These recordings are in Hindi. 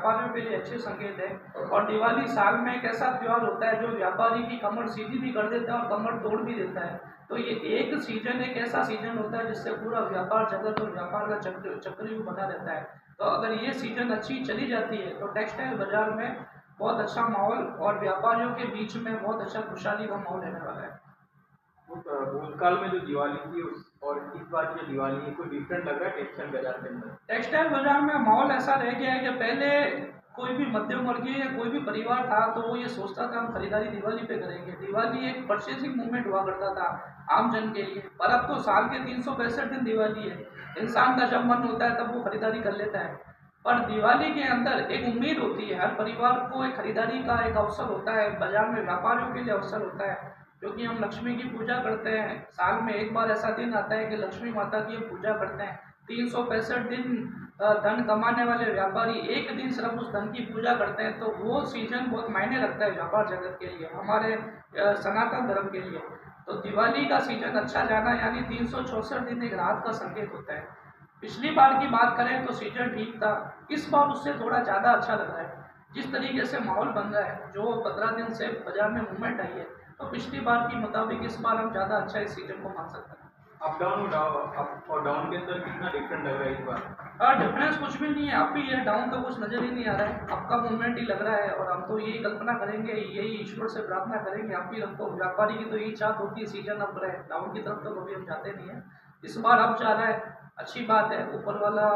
व्यापारियों के लिए अच्छे संकेत है। और दिवाली साल में एक ऐसा त्यौहार होता है जो व्यापारी की कमर सीधी भी कर देता है और कमर तोड़ भी देता है। तो ये एक सीजन, एक ऐसा सीजन होता है जिससे पूरा व्यापार जगत और व्यापार का चक्रव्यूह बना रहता है। तो अगर ये सीजन अच्छी चली जाती है तो टेक्सटाइल बाजार में बहुत अच्छा माहौल और व्यापारियों के बीच में बहुत अच्छा खुशहाली का माहौल रहने वाला है। भूतकाल में जो दिवाली थी और इस बार की जो दिवाली है, कोई डिफरेंट लग रहा है टेक्सटाइल बाजार के अंदर? टेक्सटाइल बाजार में माहौल ऐसा रह गया है कि पहले कोई भी मध्यम वर्गीय या कोई भी परिवार था तो वो ये सोचता था हम खरीदारी दिवाली पे करेंगे। दिवाली एक परचेसिंग मूवमेंट हुआ करता था आम जन के लिए। पर अब तो साल के 365 दिन दिवाली है। इंसान का जब मन होता है तब वो खरीदारी कर लेता है। पर दिवाली के अंदर एक उम्मीद होती है, हर परिवार को एक खरीदारी का एक अवसर होता है, बाजार में व्यापारियों के लिए अवसर होता है। क्योंकि हम लक्ष्मी की पूजा करते हैं, साल में एक बार ऐसा दिन आता है कि लक्ष्मी माता की हम पूजा करते हैं। 365 दिन धन कमाने वाले व्यापारी एक दिन सिर्फ उस धन की पूजा करते हैं, तो वो सीजन बहुत मायने रखता है व्यापार जगत के लिए, हमारे सनातन धर्म के लिए। तो दिवाली का सीजन अच्छा जाना यानी 364 दिन एक राहत का संकेत होता है। पिछली बार की बात करें तो सीजन ठीक था, इस बार उससे थोड़ा ज़्यादा अच्छा लग रहा है। जिस तरीके से माहौल बन रहा है, जो 15 दिन से बाजार में मूवमेंट आई है, तो पिछली बार के मुताबिक इस बार हम ज़्यादा अच्छा इस सीजन को मान सकते हैं। अप और डाउन के अंदर कितना डिफरेंट लग रहा है इस बार? डिफरेंस कुछ भी नहीं है, अब भी ये डाउन का कुछ नज़र ही नहीं आ रहा है। आपका मूवमेंट ही लग रहा है और हम तो यही कल्पना करेंगे, यही ईश्वर से प्रार्थना करेंगे। आप भी हमको व्यापारी की तो यही चाहत होती है सीजन अप रहे, डाउन की तरफ तो कभी हम जाते नहीं है। इस बार अब जा रहा है, अच्छी बात है। ऊपर वाला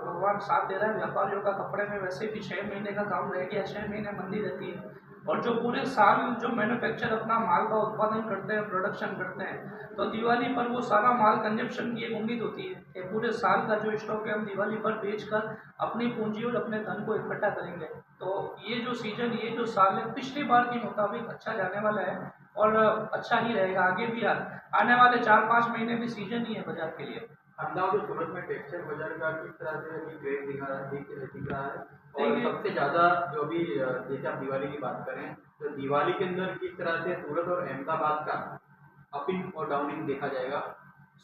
भगवान साथ दे रहा है। व्यापारियों का कपड़े में वैसे भी 6 महीने का काम रह गया, 6 महीने मंदी रहती है। और जो पूरे साल जो मैन्युफैक्चर अपना माल का उत्पादन करते हैं, प्रोडक्शन करते हैं, तो दिवाली पर वो सारा माल कंजप्शन की एक उम्मीद होती है कि पूरे साल का जो स्टॉक है हम दिवाली पर बेचकर अपनी पूंजी और अपने धन को इकट्ठा करेंगे। तो ये जो सीजन, ये जो साल है, पिछली बार के मुताबिक अच्छा जाने वाला है और अच्छा ही रहेगा। आगे भी आने वाले 4-5 महीने भी सीजन ही है बाजार के लिए। अहमदाबाद और सूरत में टेक्सटाइल बाजार का किस तरह से अभी ट्रेंड दिख रहा है? और देखिए, सबसे ज़्यादा जो भी जैसे आप दिवाली की बात करें, तो दिवाली के अंदर किस तरह से सूरत और अहमदाबाद का अपिंग और डाउनिंग देखा जाएगा?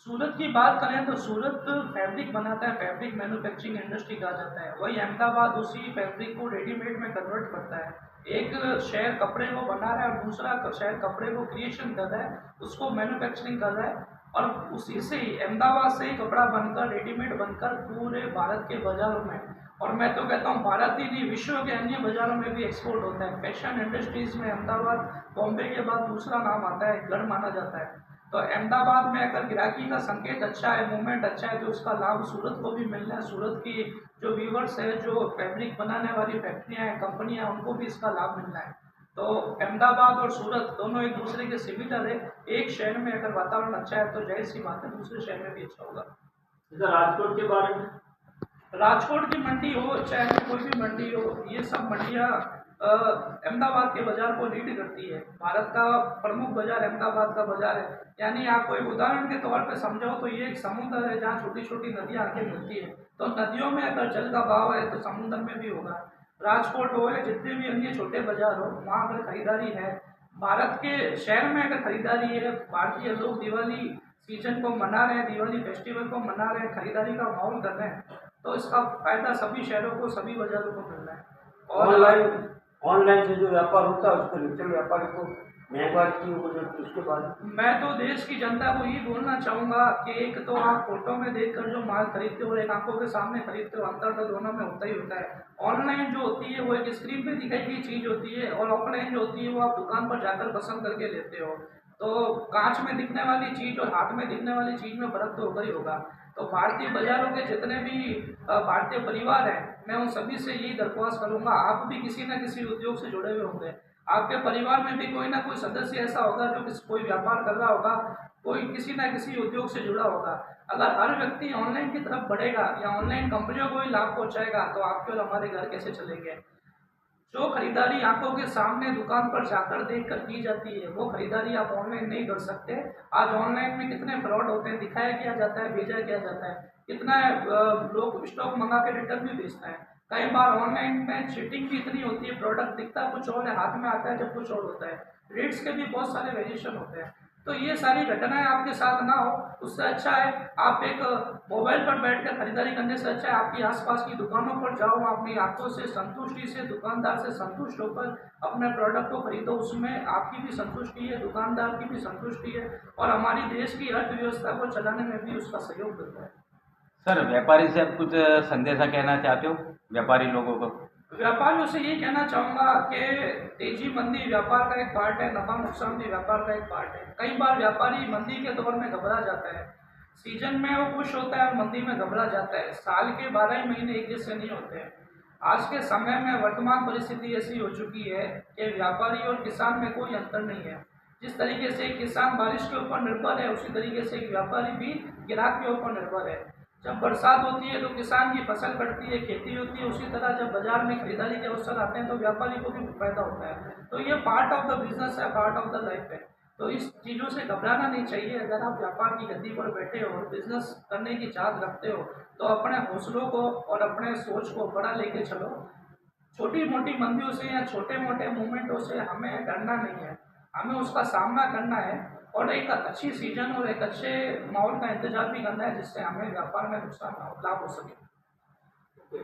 सूरत की बात करें तो सूरत फैब्रिक बनाता है, फैब्रिक मैन्युफैक्चरिंग इंडस्ट्री कहा जाता है। वही अहमदाबाद उसी फैब्रिक को रेडीमेड में कन्वर्ट करता है। एक शहर कपड़े को बना रहा है और दूसरा शहर कपड़े को क्रिएशन कर रहा है, उसको मैन्युफैक्चरिंग कर रहा है। और उसी से ही अहमदाबाद से ही कपड़ा बनकर, रेडीमेड बनकर पूरे भारत के बाजारों में, और मैं तो कहता हूँ भारत ही नहीं, विश्व के अन्य बाजारों में भी एक्सपोर्ट होता है। फैशन इंडस्ट्रीज में अहमदाबाद बॉम्बे के बाद दूसरा नाम आता है, गढ़ माना जाता है। तो अहमदाबाद में अगर गिराकी का संकेत अच्छा है, मूवमेंट अच्छा है, तो उसका लाभ सूरत को भी मिलना है। सूरत की जो वीवर्स है, जो फैब्रिक बनाने वाली फैक्ट्रियां हैं, कंपनियां, उनको भी इसका लाभ मिलना है। तो अहमदाबाद और सूरत दोनों एक दूसरे के सिमिलर है। एक शहर में अगर वातावरण अच्छा है तो जाहिर सी बात है दूसरे शहर में भी अच्छा होगा। जैसे राजकोट के बारे में, राजकोट की मंडी हो चाहे कोई भी मंडी हो, ये सब मंडियाँ अहमदाबाद के बाजार को लीड करती है। भारत का प्रमुख बाजार अहमदाबाद का बाजार है। यानी आपको एक उदाहरण के तौर पे समझो तो ये एक समुद्र है जहाँ छोटी छोटी नदियाँ आके मिलती है। तो नदियों में अगर जल का बहाव है तो समुद्र में भी होगा। राजकोट हो या जितने भी अन्य छोटे बाजार हो, वहाँ अगर खरीदारी है, भारत के शहर में अगर खरीदारी है, भारतीय लोग दिवाली सीजन को मना रहे हैं, दिवाली फेस्टिवल को मना रहे हैं, खरीदारी का माहौल कर रहे हैं, तो इसका फायदा सभी शहरों को, सभी बाजारों को मिल रहा है। और ऑनलाइन ऑनलाइन से जो व्यापार होता है उसको रिटेल व्यापारी को महंगा क्यों हो जाती है, उसके बाद मैं तो देश की जनता को ये बोलना चाहूँगा कि एक तो आप फोटो में देखकर जो माल खरीदते हो और एक आंखों के सामने खरीदते हो, अंतर तो दोनों में होता ही होता है। ऑनलाइन जो होती है वो एक स्क्रीन पे दिखाई गई चीज़ होती है, और ऑफलाइन जो होती है वो आप दुकान पर जाकर पसंद करके लेते हो। तो कांच में दिखने वाली चीज़ और हाथ में दिखने वाली चीज़ में फर्क तो होगा ही होगा। तो भारतीय बाजारों के जितने भी भारतीय परिवार हैं, मैं उन सभी से यही दरख्वास्त करूँगा, आप भी किसी न किसी उद्योग से जुड़े हुए होंगे। आपके परिवार में भी कोई ना कोई सदस्य ऐसा होगा जो कोई व्यापार कर रहा होगा, कोई किसी ना किसी उद्योग से जुड़ा होगा। अगर हर व्यक्ति ऑनलाइन की तरफ बढ़ेगा या ऑनलाइन कंपनियों को ही लाभ पहुंचाएगा तो आपके और हमारे घर कैसे चलेंगे। जो खरीदारी आंखों के सामने दुकान पर जाकर देखकर की जाती है, वो खरीदारी आप ऑनलाइन नहीं कर सकते। आज ऑनलाइन में कितने फ्रॉड होते हैं, दिखाया क्या जाता है, भेजा क्या जाता है, कितना लोग स्टॉक मंगा के रिटर्न भी भेजते हैं। कई बार ऑनलाइन में चीटिंग भी इतनी होती है, प्रोडक्ट दिखता कुछ और है, हाथ में आता है जब कुछ और होता है। रेट्स के भी बहुत सारे वेरिएशन होते हैं। तो ये सारी घटनाएं आपके साथ ना हो, उससे अच्छा है आप एक मोबाइल पर बैठकर खरीदारी करने से अच्छा है आपकी आसपास की दुकानों पर जाओ, अपनी आंखों से संतुष्टि से दुकानदार से संतुष्ट होकर अपने प्रोडक्ट को खरीदो, उसमें आपकी भी संतुष्टि है, दुकानदार की भी संतुष्टि है और हमारी देश की अर्थव्यवस्था को चलाने में भी उसका सहयोग देता है। सर, व्यापारी से आप कुछ संदेशा कहना चाहते हो व्यापारी लोगों को? व्यापारियों से ये कहना चाहूँगा कि तेजी मंदी व्यापार का एक पार्ट है, नफा नुकसान भी व्यापार का एक पार्ट है। कई बार व्यापारी मंदी के दौर में घबरा जाता है, सीजन में वो खुश होता है और मंदी में घबरा जाता है। साल के 12 ही महीने एक जैसे नहीं होते हैं। आज के समय में वर्तमान परिस्थिति ऐसी हो चुकी है कि व्यापारी और किसान में कोई अंतर नहीं है। जिस तरीके से किसान बारिश के ऊपर निर्भर है, उसी तरीके से व्यापारी भी ग्राहक के ऊपर निर्भर है। जब बरसात होती है तो किसान की फसल कटती है, खेती होती है, उसी तरह जब बाजार में खरीदारी के अवसर आते हैं तो व्यापारी को भी फायदा होता है। तो ये पार्ट ऑफ द बिजनेस है, पार्ट ऑफ द लाइफ है। तो इस चीज़ों से घबराना नहीं चाहिए। अगर आप व्यापार की गद्दी पर बैठे हो और बिजनेस करने की चाहत रखते हो तो अपने हौसलों को और अपने सोच को बड़ा लेके चलो। छोटी मोटी मंदियों से या छोटे मोटे मूवमेंटों से हमें डरना नहीं है, हमें उसका सामना करना है और एक अच्छी सीजन और एक अच्छे माहौल का इंतजार भी करना है जिससे हमें व्यापार में नुकसान ना हो, लाभ हो सके।